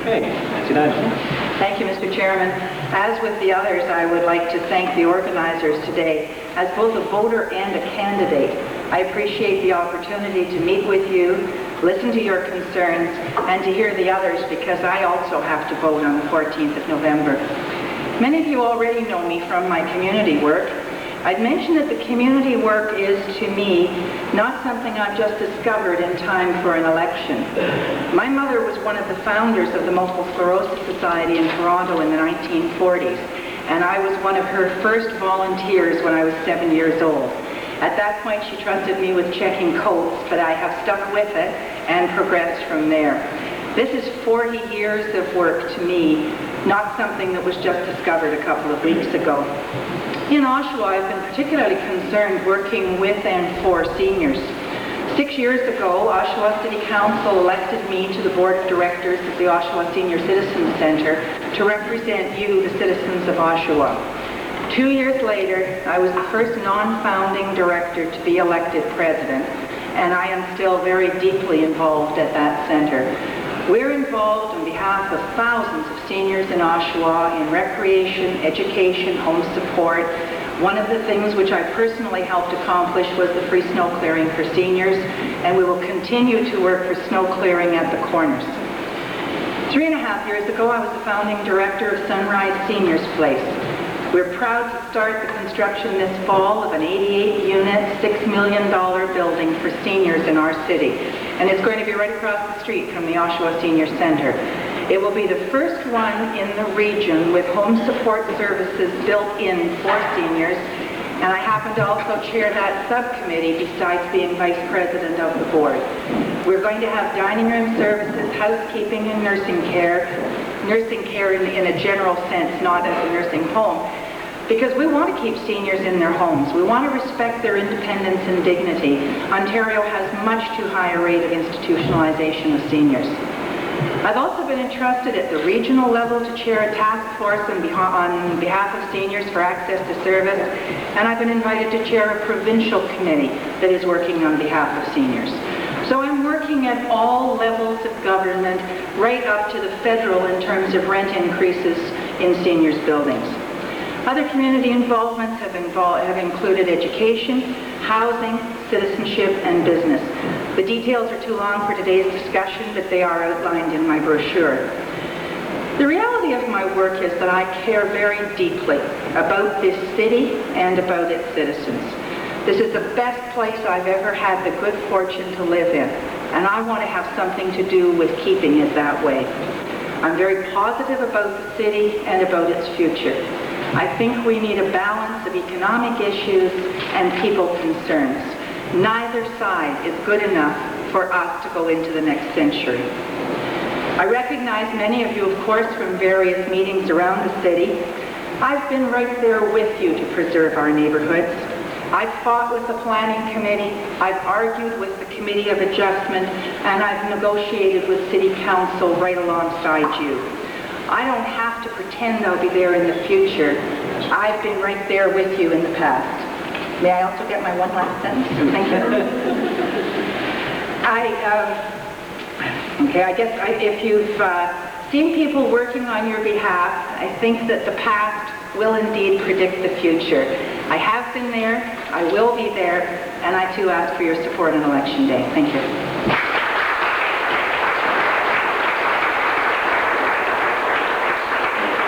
Okay, Nancy Diamond. Thank you, Mr. Chairman. As with the others, I would like to thank the organizers today. As both a voter and a candidate, I appreciate the opportunity to meet with you, listen to your concerns, and to hear the others, because I also have to vote on the 14th of November. Many of you already know me from my community work. I'd mention that the community work is, to me, not something I've just discovered in time for an election. My mother was one of the founders of the Multiple Sclerosis Society in Toronto in the 1940s, and I was one of her first volunteers when I was 7 years old. At that point, she trusted me with checking coats, but I have stuck with it and progressed from there. This is 40 years of work to me, not something that was just discovered a couple of weeks ago. In Oshawa, I've been particularly concerned working with and for seniors. 6 years ago, Oshawa City Council elected me to the Board of Directors of the Oshawa Senior Citizens Centre to represent you, the citizens of Oshawa. 2 years later, I was the first non-founding director to be elected president, and I am still very deeply involved at that centre. We're involved on behalf of thousands of seniors in Oshawa in recreation, education, home support. One of the things which I personally helped accomplish was the free snow clearing for seniors, and we will continue to work for snow clearing at the corners. 3.5 years ago, I was the founding director of Sunrise Seniors Place. We're proud to start the construction this fall of an 88-unit, $6 million building for seniors in our city. And it's going to be right across the street from the Oshawa Senior Center. It will be the first one in the region with home support services built in for seniors. And I happen to also chair that subcommittee besides being vice president of the board. We're going to have dining room services, housekeeping, and nursing care in a general sense, not as a nursing home, because we want to keep seniors in their homes. We want to respect their independence and dignity. Ontario has much too high a rate of institutionalization of seniors. I've also been entrusted at the regional level to chair a task force on behalf of seniors for access to service, and I've been invited to chair a provincial committee that is working on behalf of seniors. So I'm working at all levels of government, right up to the federal in terms of rent increases in seniors' buildings. Other community involvements have included education, housing, citizenship, and business. The details are too long for today's discussion, but they are outlined in my brochure. The reality of my work is that I care very deeply about this city and about its citizens. This is the best place I've ever had the good fortune to live in, and I want to have something to do with keeping it that way. I'm very positive about the city and about its future. I think we need a balance of economic issues and people concerns. Neither side is good enough for us to go into the next century. I recognize many of you, of course, from various meetings around the city. I've been right there with you to preserve our neighborhoods. I've fought with the planning committee, I've argued with the committee of adjustment, and I've negotiated with city council right alongside you. I don't have to pretend I'll be there in the future. I've been right there with you in the past. May I also get my one last sentence? Thank you. I guess if you've seen people working on your behalf, I think that the past will indeed predict the future. I have been there, I will be there, and I too ask for your support on Election Day. Thank you.